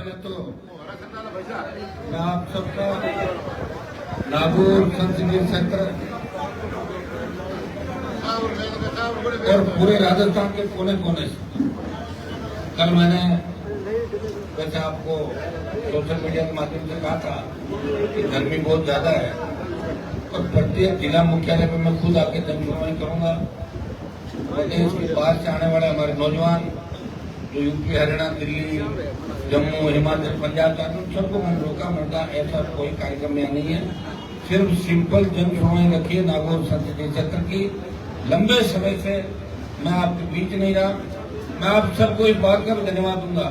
पहले तो मैं आप सबका नागौर संसदीय क्षेत्र और पूरे राजस्थान के कोने कोने से कल मैंने वैसे आपको सोशल मीडिया के माध्यम से कहा था कि गर्मी बहुत ज्यादा है और प्रत्येक जिला मुख्यालय में मैं खुद आके जनसुनवाई करूंगा। देश के बाहर से आने वाले हमारे नौजवान जो यूपी, हरियाणा, दिल्ली, जम्मू, हिमाचल, पंजाब जाते हैं, सबको मैंने रोका। मैं ऐसा कोई कार्यक्रम यहाँ नहीं है, सिर्फ सिंपल जनसुनवाई रखिए नागौर संसदीय क्षेत्र की। लंबे समय से मैं आपके बीच नहीं रहा। मैं आप सबको इस बात का धन्यवाद दूंगा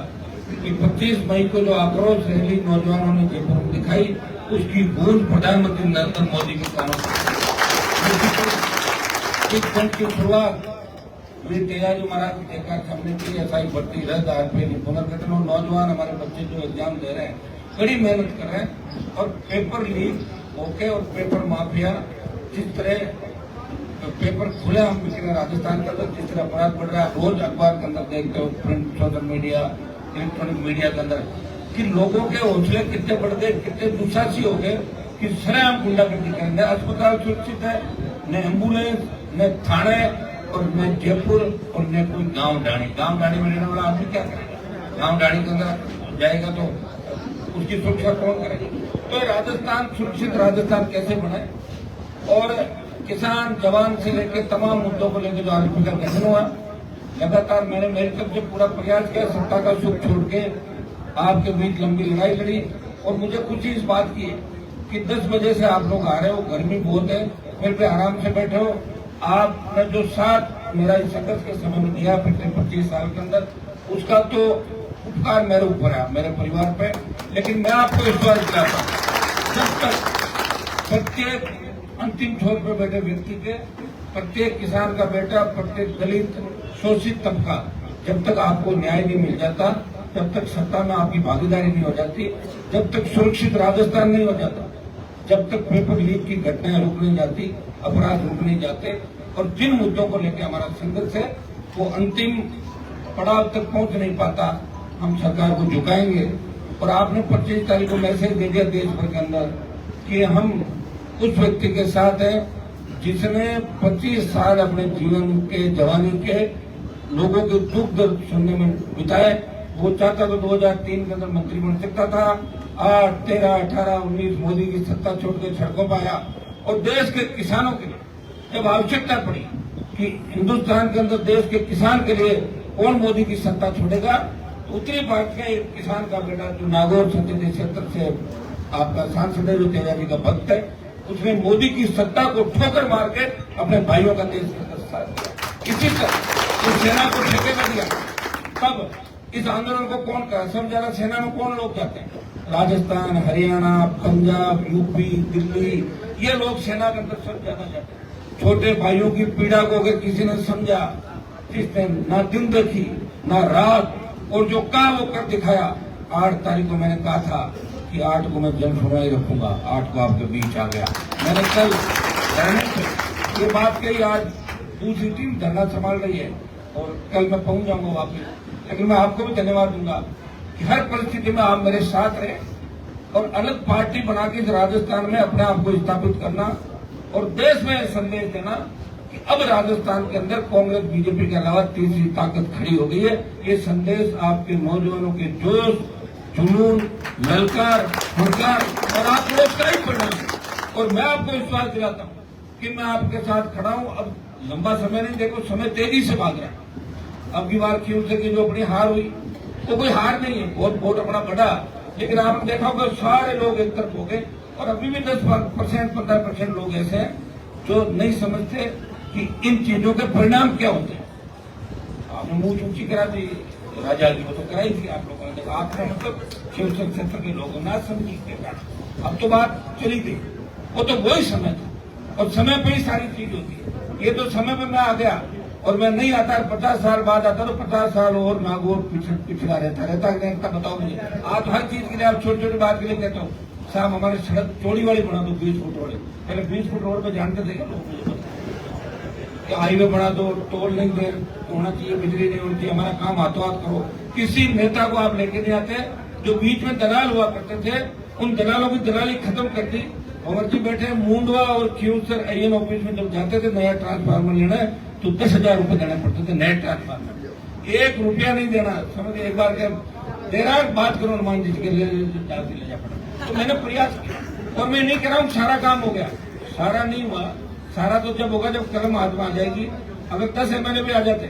कि 25 मई को जो आक्रोश रैली नौजवानों ने जयपुर में दिखाई, उसकी गूंज प्रधानमंत्री नरेंद्र मोदी के कानों की शुरुआत ये तेजाजी महाराज की सरकार सामने की एसआई भर्ती रद्द, आरपीएफ पुनर्गठन और नौजवान हमारे बच्चे जो एग्जाम दे रहे हैं बड़ी मेहनत कर रहे हैं और पेपर लीक होके और पेपर माफिया जिस तरह पेपर खुले हम बिक रहे राजस्थान के अंदर, जिस तरह अपराध बढ़ रहा है, रोज अखबार के अंदर देखते हो, print, social media, electronic media के अंदर कि लोगों के हौसले कितने बढ़ गए, कितने दुस्साहसी हो गए कि सरेआम गुंडागर्दी करेंगे। अस्पताल सुरक्षित है, न एम्बुलेंस, न थाने और न जयपुर और न कोई गांव डाणी में रहने वाला आदमी क्या करेगा? गांव डाणी के अंदर जाएगा तो उसकी सुरक्षा कौन करेगा? तो राजस्थान सुरक्षित राजस्थान कैसे बने और किसान जवान से लेकर तमाम मुद्दों को लेकर जो आरपी का गठन हुआ, लगातार मैंने मेरी तरफ से पूरा प्रयास किया, सत्ता का सुख छोड़ के आपके बीच लंबी लड़ाई लड़ी। और मुझे खुशी इस बात की कि 10 बजे से आप लोग आ रहे हो, गर्मी बहुत है, फिर भी आराम से बैठे हो। आपने जो साथ मेरा इस संघर्ष के समय में दिया पिछले 25 साल के अंदर, उसका तो उपकार मेरे ऊपर है, मेरे परिवार पे। लेकिन मैं आपको विश्वास दिलाता हूं, जब तक प्रत्येक अंतिम छोर पर बैठे व्यक्ति के, प्रत्येक किसान का बेटा, प्रत्येक दलित शोषित तबका, जब तक आपको न्याय नहीं मिल जाता, जब तक सत्ता में आपकी भागीदारी नहीं हो जाती, जब तक सुरक्षित राजस्थान नहीं हो जाता, जब तक पेपर लीक की घटनाएं रुक नहीं जाती, अपराध रुक नहीं जाते और जिन मुद्दों को लेकर हमारा संघर्ष है वो अंतिम पड़ाव तक पहुंच नहीं पाता, हम सरकार को झुकाएंगे। और आपने 25 तारीख को मैसेज दे दिया देश भर के अंदर कि हम उस व्यक्ति के साथ हैं जिसने 25 साल अपने जीवन के, जवानी के लोगों के दुख दर्द सुनने में बिताए। वो चाहता तो 2003 के अंदर मंत्री बन सकता था, 8, 13, 18, 19 मोदी की सत्ता छोड़कर सड़कों पर आया और देश के किसानों के लिए जब आवश्यकता पड़ी कि हिंदुस्तान के अंदर देश के किसान के लिए कौन मोदी की सत्ता छोड़ेगा, तो उत्तरी भारत का एक किसान का बेटा जो नागौर संसदीय क्षेत्र से आपका सांसद है, जो तेजाजी का भक्त है, उसने मोदी की सत्ता को ठोकर मार के अपने भाइयों का देश के अंदर साथ दिया। इसी तरह इस सेना को ठेके में दिया। तब इस आंदोलन को कौन कर सब ज्यादा सेना में कौन लोग जाते हैं? राजस्थान, हरियाणा, पंजाब, यूपी, दिल्ली, ये लोग सेना के अंदर सब ज्यादा जाते हैं। छोटे भाइयों की पीड़ा को अगर किसी ने समझा, जिसने ना दिन देखी ना रात और जो कहा वो कर दिखाया। 8 तारीख को मैंने कहा था कि 8 को मैं जनसुनवाई रखूंगा, 8 को आपके बीच आ गया। मैंने कल ये बात कही, आज दूसरी टीम धरना संभाल रही है और कल मैं पहुंच जाऊंगा वापस। लेकिन मैं आपको भी धन्यवाद दूंगा कि हर परिस्थिति में आप मेरे साथ रहे और अलग पार्टी बना के राजस्थान में अपने आप को स्थापित करना और देश में संदेश देना कि अब राजस्थान के अंदर कांग्रेस, बीजेपी के अलावा तीसरी ताकत खड़ी हो गई है। ये संदेश आपके नौजवानों के जोश, जुनून, ललकार, हुंकार और आप लोग का ही परिणाम है। और मैं आपको विश्वास दिलाता हूं कि मैं आपके साथ खड़ा हूं। अब लंबा समय नहीं, देखो समय तेजी से भाग रहा है। अब की बार क्यों से की जो अपनी हार हुई तो कोई हार नहीं है, बहुत वोट अपना बढ़ा, लेकिन आपने देखा होगा सारे लोग एक तरफ हो गए और अभी भी 10%, 15% लोग ऐसे हैं जो नहीं समझते कि इन चीजों के परिणाम क्या होते हैं। आपने मुंह ऊंची करा दी, राजा की वो तो कराई थी आप लोगों ने, देखा आपने मतलब शिवसेना क्षेत्र के लोगों ने समझी के कारण अब तो बात चली गई। वो तो वही समय था और समय पे ही सारी चीज होती है। ये तो समय पे मैं आ गया और मैं नहीं आता, 50 साल बाद आता तो 50 साल और नागौर पिछड़ा रहता बताओ मुझे। आप हर चीज के लिए आप छोटी छोटी बात के लिए कहते हो साहब हमारी सड़क चौड़ी वाली बना दो, 20 फुट रोड। पहले 20 फुट रोड पे जानते थे क्या लोग? मुझे कि हाईवे बना दो, टोल नहीं दे होना चाहिए, बिजली नहीं होनी चाहिए, हमारा काम हाथों हाथ करो। किसी नेता को आप लेके नहीं आते जो बीच में दलाल हुआ करते थे, उन दलालों की दलाली खत्म कर दी। भंवर जी बैठे मुंडवा और खियूसर AN ऑफिस में जब जाते थे नया ट्रांसफार्मर लेना तो 10,000 रुपए देने पड़ते थे नए ट्रांसफार्मर, 1 रुपया नहीं देना। समझ एक बार के देरा बात करो हनुमान जी के ले जा पड़ा। तो मैंने प्रयास किया और मैं नहीं कह रहा हूँ सारा काम हो गया, सारा नहीं हुआ। सारा तो जब होगा जब कलम हाथ में आ जाएगी। अगर 10 MLA भी आ जाते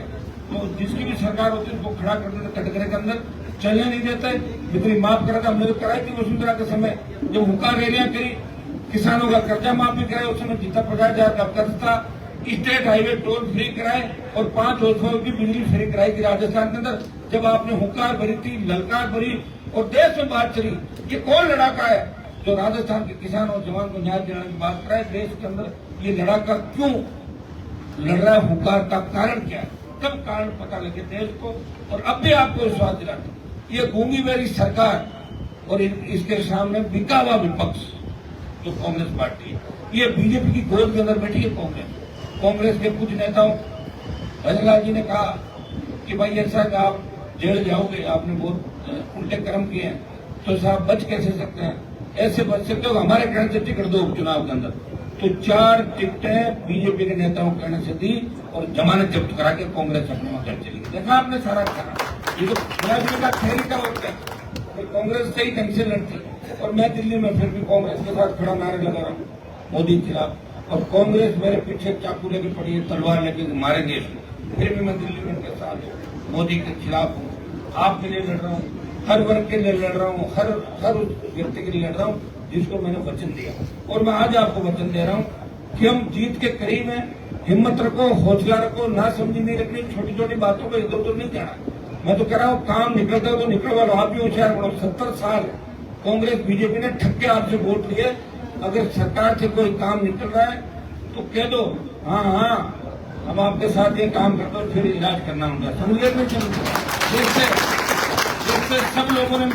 तो जिसकी भी सरकार होती है उसको खड़ा कर देते कटघरे के अंदर, चलने नहीं देते, बिजली माफ करा था। हमने तो कराई थी वसुंधरा के समय, जब हुक्का रैलियां करी, किसानों का कर्जा माफ भी कराया, उस समय जितना 50,000 का कर्ज था, स्टेट हाईवे टोल फ्री कराए और 5 वर्षों की बिजली फ्री कराई थी राजस्थान के अंदर। जब आपने हुंकार भरी थी, ललकार भरी और देश में बात चली, ये कौन लड़ाका है जो राजस्थान के किसान और जवान को न्याय दिलाने की बात कराए। देश के अंदर ये लड़ाका क्यों लड़ रहा है, हुंकार का कारण क्या है, तब कारण पता लगे देश को। और अब भी आपको विश्वास दिलाते, ये गूंगी बेरी सरकार और इसके सामने बिका हुआ विपक्ष जो कांग्रेस पार्टी है, ये बीजेपी की गोद के अंदर बैठी है कांग्रेस के कुछ नेताओं। भजनलाल जी ने कहा कि भाई ऐसा कि आप जेल जाओगे, आपने बहुत उल्टे कर्म किए हैं, तो साहब बच कैसे सकते हैं, ऐसे बच सकते हो हमारे कहने से टिकट दो उपचुनाव के अंदर। तो 4 टिकटें बीजेपी के नेताओं के कहने से दी और जमानत जब्त करा के कांग्रेस अपने वहां घर चली गई। देखा आपने सारा करा, ये तो बिना का खेल का वक्त है। तो कांग्रेस सही ढंग से लड़ती और मैं दिल्ली में फिर भी कांग्रेस के साथ खड़ा नारे लगा रहा हूँ मोदी के खिलाफ, और कांग्रेस मेरे पीछे चाकू लेके पड़ी है, तलवार लेके मारेंगे इसको, फिर भी मैं दिल्ली में उनके साथ हूँ, मोदी के खिलाफ हूँ, आपके लिए लड़ रहा हूँ, हर वर्ग के लिए लड़ रहा हूँ, हर व्यक्ति के लिए लड़ रहा हूँ जिसको मैंने वचन दिया। और मैं आज आपको वचन दे रहा हूँ कि हम जीत के करीब हैं। हिम्मत रखो, हौसला रखो, ना समझी नहीं रखनी, छोटी छोटी बातों को इधर उधर नहीं जाना। मैं तो कह रहा हूँ काम निकलता है तो निकल वालों, आप भी होशियार बनो। 70 साल कांग्रेस बीजेपी ने ठक्के आपसे वोट लिए, अगर सरकार से कोई काम निकल रहा है तो कह दो हाँ हाँ हम आपके साथ ये काम करते हो, फिर इलाज करना होगा। समझिए नहीं समझिए, जैसे सब लोगों ने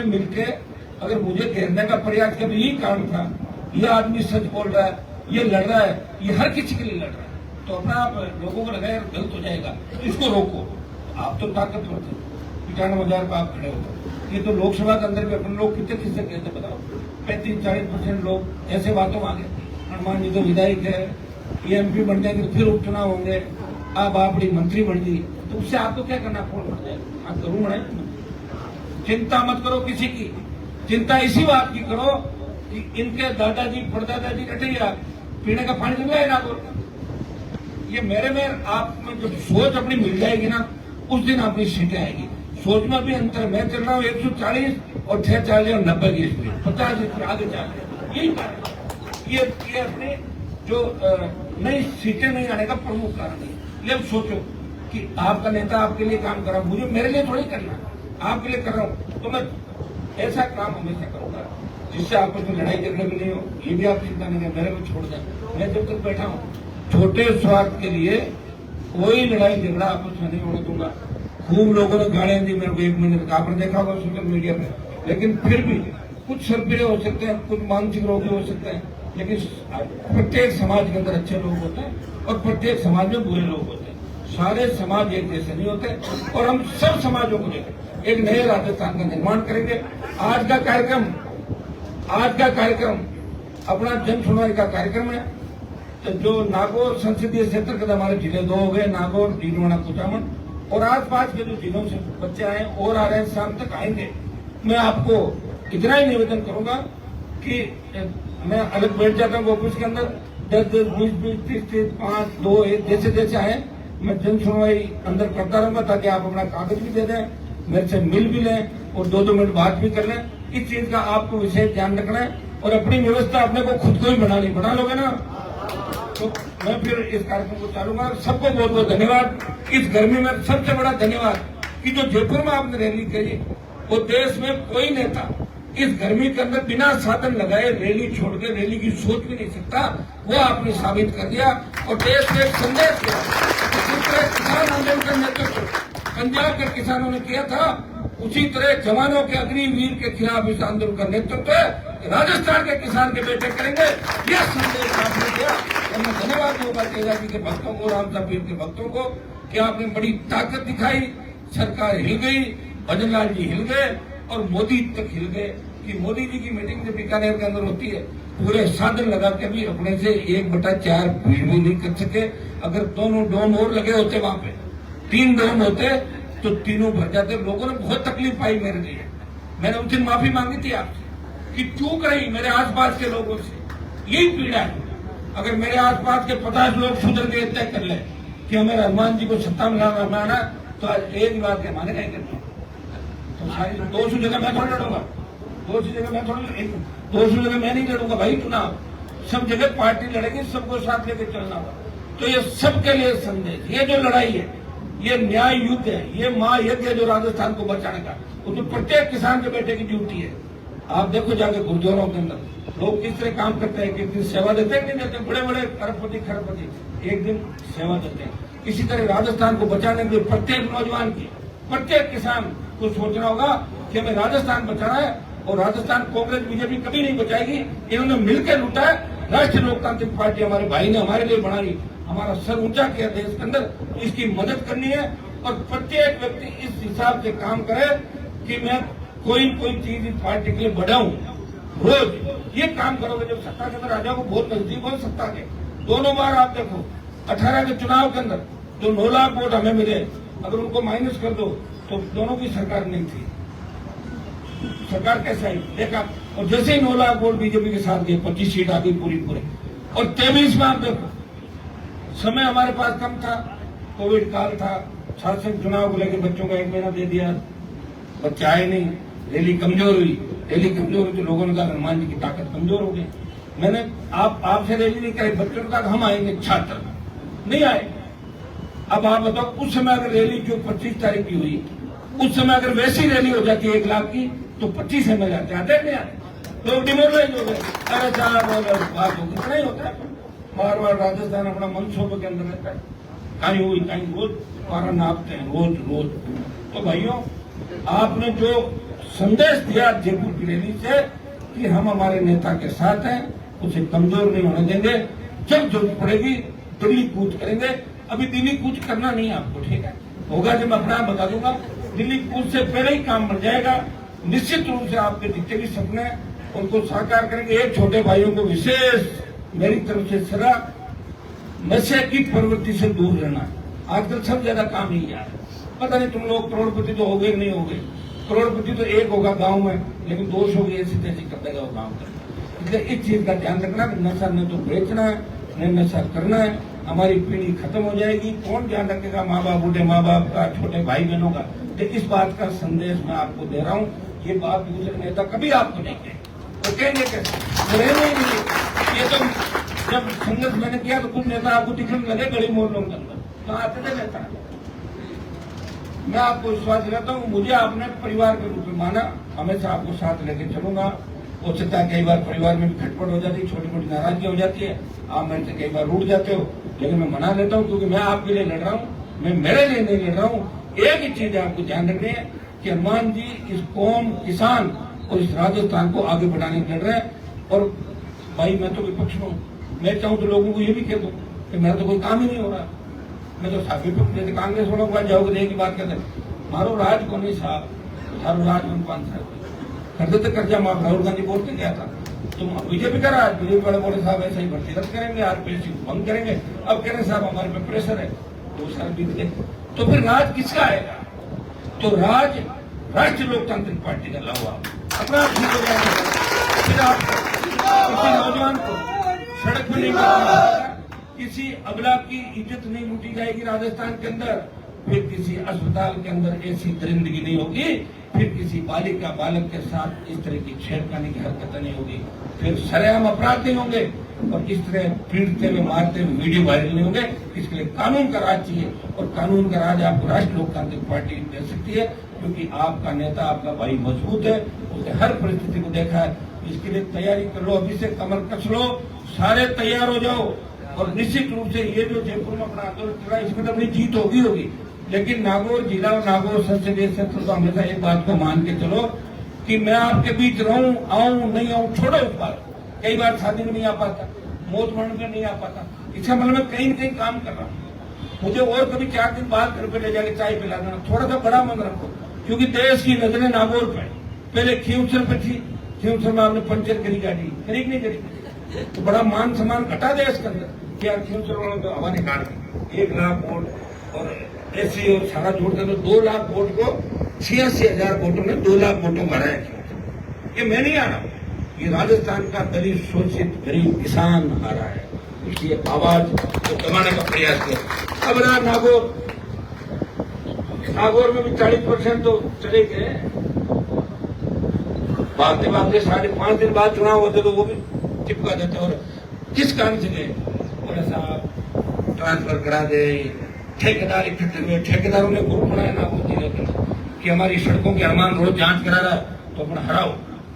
मिलकर अगर मुझे घेरने का प्रयास किया, यही कारण था, ये आदमी सच बोल रहा है, ये लड़ रहा है, ये हर किसी के लिए लड़ रहा है, तो अपना आप लोगों को लगा यार गलत हो जाएगा, इसको रोको। आप तो ताकतवर थे, 95,000 पर आप खड़े होते। ये तो लोकसभा के अंदर भी अपने लोग कितने किससे कहते बताओ, 35-40% लोग ऐसे बातों में आ गए। हनुमान जी तो विधायक है, ये MP बन जाएंगे तो फिर उपचुनाव होंगे, अब आप बड़ी मंत्री बन गई, तो उससे आपको क्या करना पड़ जाएगा। आप जरूर बढ़ाए, चिंता मत करो किसी की, चिंता इसी बात की करो कि इनके दादाजी परदादाजी रटैया पीने का पानी मिल जाएगा। ये मेरे में आप में जब सोच अपनी मिल जाएगी ना, उस दिन अपनी सीटें आएगी। सोच में भी अंतर, मैं चल रहा हूँ 140 और 640 और 90 की स्पीड, 50 स्पीड आगे चल रहे, यही कारण ये अपने जो नई सीटें नहीं आने का प्रमुख कारण है। ये सोचो कि आपका नेता आपके लिए काम कर रहा, मुझे मेरे लिए थोड़ी करना, आपके लिए कर रहा हूँ, तो मैं ऐसा काम हमेशा करूंगा जिससे आपस में लड़ाई झगड़े भी नहीं हो। ये भी आप चिंता नहीं करें, मेरे को छोड़ दें, मैं जब तक बैठा हूँ छोटे स्वार्थ के लिए कोई लड़ाई झगड़ा आपस में नहीं होने दूंगा। खूब लोगों ने गालियां दी मेरे को 1 महीने तक, आपने देखा होगा सोशल मीडिया पे, लेकिन फिर भी कुछ सरपीरे हो सकते हैं, कुछ मानसिक रोगी हो सकते हैं, लेकिन प्रत्येक समाज के अंदर अच्छे लोग होते हैं और प्रत्येक समाज में बुरे लोग होते हैं। सारे समाज एक जैसे नहीं होते और हम सब समाजों को लेकर एक नए राजस्थान का निर्माण करेंगे। आज का कार्यक्रम अपना जन सुनवाई का कार्यक्रम है। तो जो नागौर संसदीय क्षेत्र के हमारे जिले 2 हो गए, नागौर, डीडवाना, कुचामन, और आसपास के जो जिलों से बच्चे आए और आ रहे हैं, शाम तक आएंगे। मैं आपको इतना ही निवेदन करूंगा कि मैं अलग बैठ जाता हूँ ऑफिस के अंदर, 10-10, 20-20, 30-30, 5, 2, 1 जैसे जैसे आए, मैं जन सुनवाई अंदर करता रहूंगा ताकि आप अपना कागज भी दे दें, मेरे से मिल भी लें और 2-2 मिनट बात भी कर लें। इस चीज का आपको विशेष ध्यान रखना है और अपनी व्यवस्था अपने को खुद को ही बना लोगे ना, तो मैं फिर इस कार्यक्रम को चालूंगा। सबको बहुत बहुत धन्यवाद। इस गर्मी में सबसे बड़ा धन्यवाद कि जो जयपुर में आपने रैली करी, वो देश में कोई नेता इस गर्मी के अंदर बिना साधन लगाए रैली छोड़ के रैली की सोच भी नहीं सकता, वो आपने साबित कर दिया और देश को एक संदेश दिया। जिस तरह किसान आंदोलन का नेतृत्व पंजाब के किसानों ने किया था, उसी तरह जवानों के अग्निवीर के खिलाफ इस आंदोलन का नेतृत्व राजस्थान के किसान के बेटे करेंगे, यह संदेश आपने दिया। और मैं धन्यवाद दूंगा तेजा जी के भक्तों को, राम साहब के भक्तों को कि आपने बड़ी ताकत दिखाई, सरकार हिल गई भजन लाल जी हिल गए और मोदी तक हिल गए कि मोदी जी की मीटिंग जो बीकानेर के अंदर होती है पूरे साधन लगा के भी अपने से 1/4 भीड़ भी नहीं कर सके। अगर दोनों डोम और लगे होते वहां पे 3 डोम होते तो तीनों भर जाते। लोगों ने बहुत तकलीफ पाई मेरे लिए। मैंने उस दिन माफी मांगी थी आपसे कि चूक रही मेरे आसपास के लोगों से। यही पीड़ा है। अगर मेरे आसपास के 50 लोग सुधर के तय कर ले कि हमें हनुमान जी को सत्ता में लाना तो आज एक ही बात के माने नहीं करते तो सारी 200 जगह मैं थोड़ी लड़ूंगा, 200 जगह मैं थोड़ी 200 जगह मैं नहीं लड़ूंगा भाई चुनाव। सब जगह पार्टी लड़ेगी, सबको साथ लेकर चलना होगा। तो ये सबके लिए संदेश, ये जो लड़ाई है ये न्याय युद्ध है, ये महायज्ञ है जो राजस्थान को बचाने का। उसमें प्रत्येक किसान के बेटे की ड्यूटी है। आप देखो जाके गुरुद्वारों के अंदर लोग किस तरह काम करते हैं, किस दिन सेवा देते हैं, नहीं देते। बड़े बड़े अरबपति खरबपति एक दिन सेवा देते हैं। इसी तरह राजस्थान को बचाने के लिए प्रत्येक नौजवान की, प्रत्येक किसान को सोचना होगा कि हमें राजस्थान बचाना है। और राजस्थान कांग्रेस बीजेपी कभी नहीं बचाएगी। इन्होंने मिलकर लूटा है। राष्ट्रीय लोकतांत्रिक पार्टी हमारे भाई ने हमारे लिए बनाई, हमारा सर ऊंचा किया देश के अंदर, इसकी मदद करनी है। और प्रत्येक व्यक्ति इस हिसाब से काम करे कि मैं कोई चीज इस पार्टी के लिए बढ़ाऊं। रोज ये काम करोगे जब सत्ता के अंदर आ जाओगे, बहुत नजदीक हो सत्ता के। दोनों बार आप देखो 18 के चुनाव के अंदर जो 9 लाख वोट हमें मिले, अगर उनको माइनस कर दो तो दोनों की सरकार नहीं थी। सरकार कैसे आई देखा। और जैसे ही 9 लाख वोट बीजेपी के साथ गए 25 सीट आ गई पूरे। और 23 में आप देखो समय हमारे पास कम था, कोविड काल था, शासन चुनाव को लेकर बच्चों का 1 महीना दे दिया, बच्चे आए नहीं, रैली कमजोर हुई तो लोगों ने कहा हनुमान जी की ताकत कमजोर हो गई। मैंने आपसे रैली नहीं कराई, बच्चों ने कहा हम आएंगे, छात्र नहीं आए। अब आप बताओ उस समय अगर रैली जो 25 तारीख की हुई, उस समय अगर वैसी रैली हो जाती 1 लाख की तो 25 में जाते आते नहीं आते, लोग डिमोरलाइज हो गए। अरे साहब बात होगी, इतना ही होता है। बार राजस्थान अपना मनसूबे के अंदर रहता है, कहीं हुई कहीं रोज पारा नापते हैं रोज। तो भाइयों आपने जो संदेश दिया जयपुर की रैली से कि हम हमारे नेता के साथ हैं, उसे कमजोर नहीं होने देंगे। जब जरूरत पड़ेगी दिल्ली कूच करेंगे। अभी दिल्ली कूच करना नहीं है आपको, ठीक है, होगा जब मैं अपना बता दूंगा। दिल्ली कूच से पहले ही काम बढ़ जाएगा। निश्चित रूप से आपके जितने भी सपने उनको साकार करेंगे। एक छोटे भाइयों को विशेष मेरी तरफ से सलाह, नशे की प्रवृत्ति से दूर रहना। आजकल सब ज्यादा काम ही है। पता नहीं तुम लोग करोड़पति तो हो गए नहीं हो गए। करोड़पति तो एक होगा गांव में, लेकिन 200 की ऐसी तैसी कर देगा वो गांव का। इसलिए इस चीज का ध्यान रखना कि नशा न तो बेचना है न नशा करना है। हमारी पीढ़ी खत्म हो जाएगी। कौन ध्यान रखेगा माँ बाप, बूढ़े माँ बाप का, छोटे भाई बहनों का। तो इस बात का संदेश मैं आपको दे रहा हूँ। ये बात दूसरे नेता कभी आपको नहीं कहेंगे, तो कहेंगे कैसे, रहने ही नहीं। ये तो जब संघर्ष मैंने किया तो कुछ नेता आपको दिखने लगे गली मोहल्लों के अंदर, तो आते थे नेता। मैं आपको विश्वास दिलाता हूँ, मुझे आपने परिवार के रूप में माना, हमेशा आपको साथ लेके चलूंगा। हो सकता है कई बार परिवार में भी खटपट हो जाती है, छोटी मोटी नाराजगी हो जाती है, आप मेरे से कई बार रूठ जाते हो, लेकिन मैं मना लेता हूँ क्योंकि मैं आपके लिए लड़ रहा हूँ, मैं मेरे लिए नहीं लड़ रहा हूँ। एक ही चीज आपको ध्यान रखनी है कि हनुमान जी इस कौम, किसान और इस राजस्थान को आगे बढ़ाने लड़ रहे हैं। और भाई मैं तो विपक्ष में हूँ, मैं चाहूँ तो लोगों को ये भी कह दूँ कि मेरा तो कोई काम ही नहीं हो रहा। मैं तो साफ विपक्ष, जैसे कांग्रेस वालों के पास जाओगे एक ही बात कहते हैं, मारो राज को नहीं साहब, मारो राज में 5 साल कर देते कर्जा माफ। राहुल गांधी बोल के गया था, तुम बीजेपी का राज, बीजेपी वाले बोले साहब ऐसा ही भर्ती रद्द करेंगे, आरपीएससी को बंद करेंगे। अब कह रहे साहब हमारे पे प्रेशर है, 2 साल बीत गए, तो फिर राज किसका आएगा? तो राज राष्ट्रीय लोकतांत्रिक पार्टी का लाओ आप, अपना ठीक हो जाएगा। फिर आप किसी नौजवान को सड़क पर नहीं मारना, किसी अबला की इज्जत नहीं लूटी जाएगी राजस्थान के अंदर, फिर किसी अस्पताल के अंदर ऐसी दरिंदगी नहीं होगी, फिर किसी बालिका बालक के साथ इस तरह की छेड़खानी की हरकतें नहीं होगी, फिर सरेआम अपराध नहीं होंगे और इस तरह पीड़ते हुए मारते हुए वीडियो वायरल नहीं होंगे। इसके लिए कानून का राज चाहिए और कानून का राज आपको राष्ट्रीय लोकतांत्रिक पार्टी दे सकती है, क्योंकि आपका नेता, आपका भाई मजबूत है, उसने हर परिस्थिति को देखा है। इसके लिए तैयारी कर लो, अभी से कमर कस लो, सारे तैयार हो जाओ। और निश्चित रूप से ये जो जयपुर में अपना आंदोलन चल रहा है, इसमें तो अपनी जीत होगी, लेकिन नागौर जिला और नागौर संसदीय क्षेत्र तो हमेशा एक बात को मान के चलो कि मैं आपके बीच रहूं, आऊं नहीं आऊं, छोड़ो इस बार। कई बार शादी में नहीं आ पाता, मौत मरण में नहीं आ पाता, इसका मतलब मैं कहीं न कहीं काम कर रहा हूँ। मुझे और कभी 4 दिन बाद घर पे ले जाके चाय पिला देना, थोड़ा सा बड़ा मन रखो। क्योंकि देश की नजरें नागौर पे, पहले खींवसर पे थी, खींवसर में आपने पंचर करी गाड़ी, करी नहीं करी, तो बड़ा मान सम्मान घटा देश के अंदर। क्या खींवसर वालों तो हवा निकाल दी, 1 लाख वोट और ऐसी और सारा जोड़ कर 2 लाख वोट को 86,000 वोटों ने 2 लाख वोटों का है। ये मैं नहीं आ रहा हूं, ये राजस्थान का दलित शोषित गरीब किसान आ रहा है, इसकी आवाज को दबाने का प्रयास किया। अब रहा नागौर, नागौर में भी 40% तो चले गए, भागते भागते 5.5 दिन बाद चुनाव होते तो वो भी चिपका देते। और किस कारण से गए, बोले साहब ट्रांसफर करा दे, ठेकेदार इकट्ठे हुए, ठेकेदारों ने ग्रुप बनाया नागौर जिले के कि हमारी सड़कों के अरमान रोड जांच करा रहा तो अपना हराओ।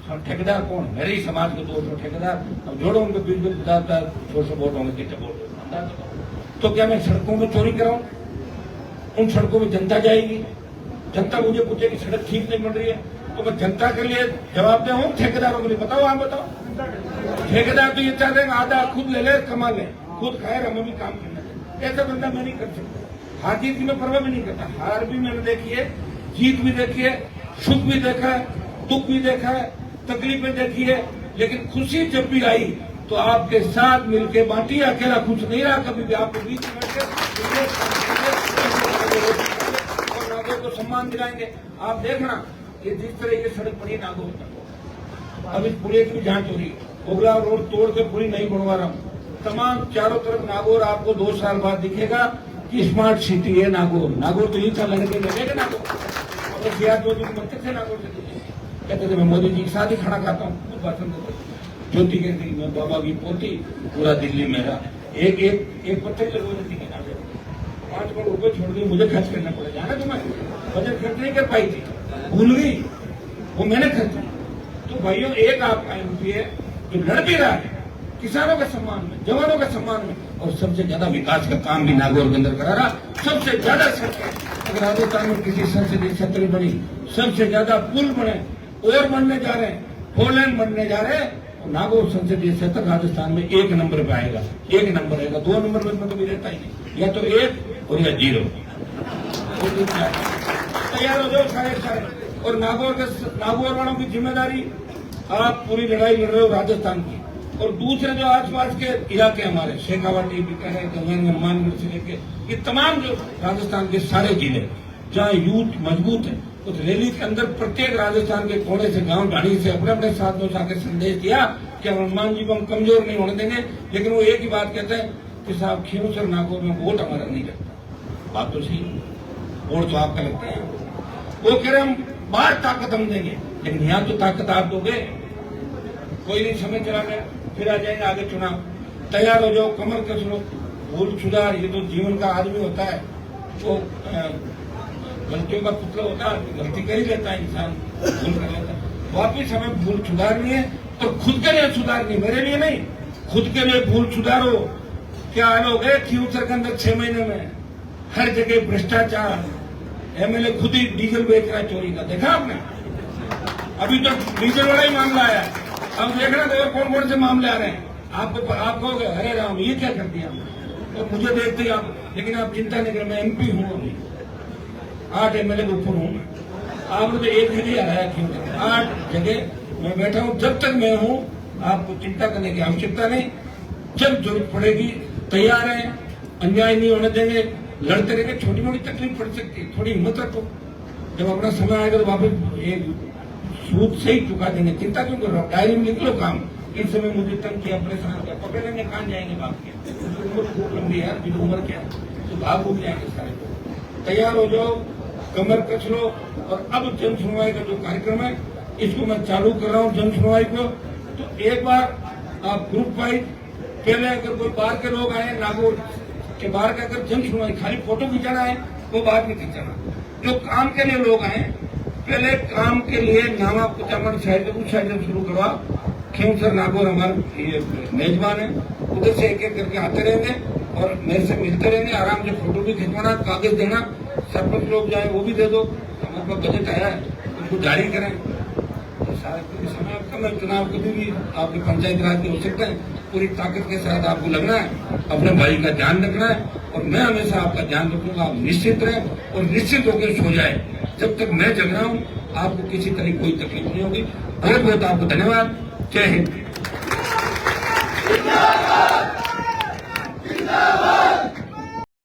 और ठेकेदार कौन, मेरे ही समाज के 200 ठेकेदार, अब जोड़ो उनको 20-50 200 वोट होंगे, कितने वोट। तो क्या मैं सड़कों में चोरी कराऊं? उन सड़कों में जनता जाएगी, जनता मुझे पूछेगी सड़क ठीक नहीं बन रही है, तो मैं जनता के लिए जवाब दे ठेकेदारों के लिए? बताओ, आप बताओ। ठेकेदार तो ये चाहते हैं आधा खुद ले ले, कमा ले, खुद खाए, हमें भी काम करना है। ऐसा बंदा मैं नहीं कर सकता। हार जीत की मैं परवाह भी नहीं करता, हार भी मैंने देखी है, जीत भी देखी है, सुख भी देखा है, दुख भी देखा है, तकलीफें देखी है, लेकिन खुशी जब भी आई तो आपके साथ मिलकर बांटी। अकेला खुश नहीं रहा कभी भी, आपके बीच में और नागौर को सम्मान दिलाएंगे। आप देखना ये जिस तरह ये सड़क बनी नागौर तक, अब इस पुलिया की भी जांच हो रही है, ओगला रोड तोड़ के पूरी नहीं बनवा रहा हूँ, तमाम चारों तरफ नागौर आपको 2 साल बाद दिखेगा कि स्मार्ट सिटी है नागौर। नागौर तो यही था, लगेगा नागौर। और सियार जो मंत्री थे नागौर से कहते थे मैं मोदी जी के साथ ही खाना खाता हूँ, खुद भाषण देते। ज्योति कहती मैं बाबा की पोती, पूरा दिल्ली मेरा, एक पत्थर लगो थी के नाम 5 करोड़ रुपए छोड़ दिए, मुझे खर्च करना पड़ा। जाना तुम्हें बजट खर्च नहीं कर पाई थी, भूल गई, वो मैंने खर्च किया। तो भाइयों, एक आपका एमपी है जो लड़ भी रहा है किसानों के सम्मान में, जवानों के सम्मान में, और सबसे ज्यादा विकास का काम भी नागौर के अंदर करा रहा। सबसे ज्यादा अगर राजस्थान में किसी संसदीय क्षेत्र बनी, सबसे ज्यादा पुल बने और बनने जा रहे हैं, 4 लेन बनने जा रहे हैं, नागौर संसदीय क्षेत्र राजस्थान में 1 नंबर पे आएगा, 1 नंबर आएगा। 2 नंबर में तो भी रहता ही नहीं, या तो 1 और या 0। तैयार हो जाओ सारे। और नागौर वालों की जिम्मेदारी, आप पूरी लड़ाई लड़ रहे हो राजस्थान की, और दूसरे जो आसपास के इलाके हमारे शेखावाटी, बीकानेर, गंगानगर, हनुमानगढ़ से लेके ये तमाम जो राजस्थान के सारे जिले जहाँ यूथ मजबूत है, उस रैली के अंदर प्रत्येक राजस्थान के कोने से, गांव ढाणी से अपने अपने साथियों से आकर संदेश दिया कि हनुमान जी को हम कमजोर नहीं होने देंगे। लेकिन वो एक ही बात कहते हैं कि साहब खींवसर नागौर में वोट हमारा नहीं लगता। बात तो सही, वोट तो आपका लगता है। वो कह रहे हम बाहर ताकत हम देंगे, लेकिन यहाँ तो ताकत आप दोगे। कोई नहीं, समय चला गया, फिर आ जाएंगे आगे चुनाव। तैयार हो जाओ, कमर कस लो, भूल सुधार, ये तो जीवन का आदमी होता है, वो गलतियों का पुतला होता है, गलती कर ही लेता है इंसान, भूल कर लेता है। वापिस हमें भूल सुधारनी है, और खुद के लिए सुधारनी, मेरे लिए नहीं, खुद के लिए भूल सुधारो। क्या हाल हो गए खींवसर के अंदर 6 महीने में, हर जगह भ्रष्टाचार, एमएलए खुद ही डीजल बेच रहा है चोरी का, देखा आपने? अभी तो डीजल वाला ही मामला आया, अब देखना तो और कौन कौन से मामले आ रहे हैं। आप कहोगे अरे राम ये क्या कर दिया, तो मुझे देखते ही आप, लेकिन आप चिंता नहीं करें, मैं एमपी हूँ, अभी 8 एमएलए के ऊपर हूँ। आपने तो एक जगह हराया क्यों? 8 जगह मैं बैठा हूँ, जब तक मैं हूँ आपको चिंता करने की आवश्यकता नहीं। जब जरूरत पड़ेगी तैयार है, अन्याय नहीं होने देंगे, लड़ते रहेंगे। छोटी मोटी तकलीफ पड़ सकती है, थोड़ी हिम्मत रखो, जब अपना समय आएगा तो वापस एक सूद से ही चुका देंगे। चिंता क्यों कर रहा हो, डायरी में लिख लो काम, इस समय मुझे तंग किया, परेशान किया, पकड़ लेंगे, कहाँ जाएंगे बाप के, उम्र खूब लंबी है, बिना उम्र क्या है, तो भाग उग जाएंगे सारे। तैयार हो जाओ, कमर कस लो। और अब जन सुनवाई का जो कार्यक्रम है, इसको मैं चालू कर रहा हूँ जन सुनवाई को। तो एक बार आप ग्रुप वाइज, पहले अगर कोई बाहर के लोग आए, नागौर के बाहर का अगर जन सुनवाई खाली फोटो खिंचाना है वो बात नहीं खिंचाना। जो काम के लिए लोग आए, पहले काम के लिए नामा कुचामन साइड उस साइड से शुरू करवा। खींवसर नागौर हमारे ये मेजबान है, उधर से एक एक करके आते रहेंगे और मेरे से मिलते रहेंगे, आराम से फोटो भी खिंचवाना, कागज देना, सरपंच लोग जाए वो भी दे दो, हमारे पास बजट आया है उसको जारी करें। तो सारे समय आपका, मैं चुनाव कभी भी आपके पंचायत राज की हो सकता है, पूरी ताकत के साथ आपको लगना है, अपने भाई का ध्यान रखना है, और मैं हमेशा आपका ध्यान रखूंगा। आप निश्चित रहें और निश्चित होकर सो जाए। जब तक मैं चल रहा हूं आपको किसी तरह कोई तकलीफ नहीं होगी। बहुत बहुत आपको धन्यवाद। जय हिंद।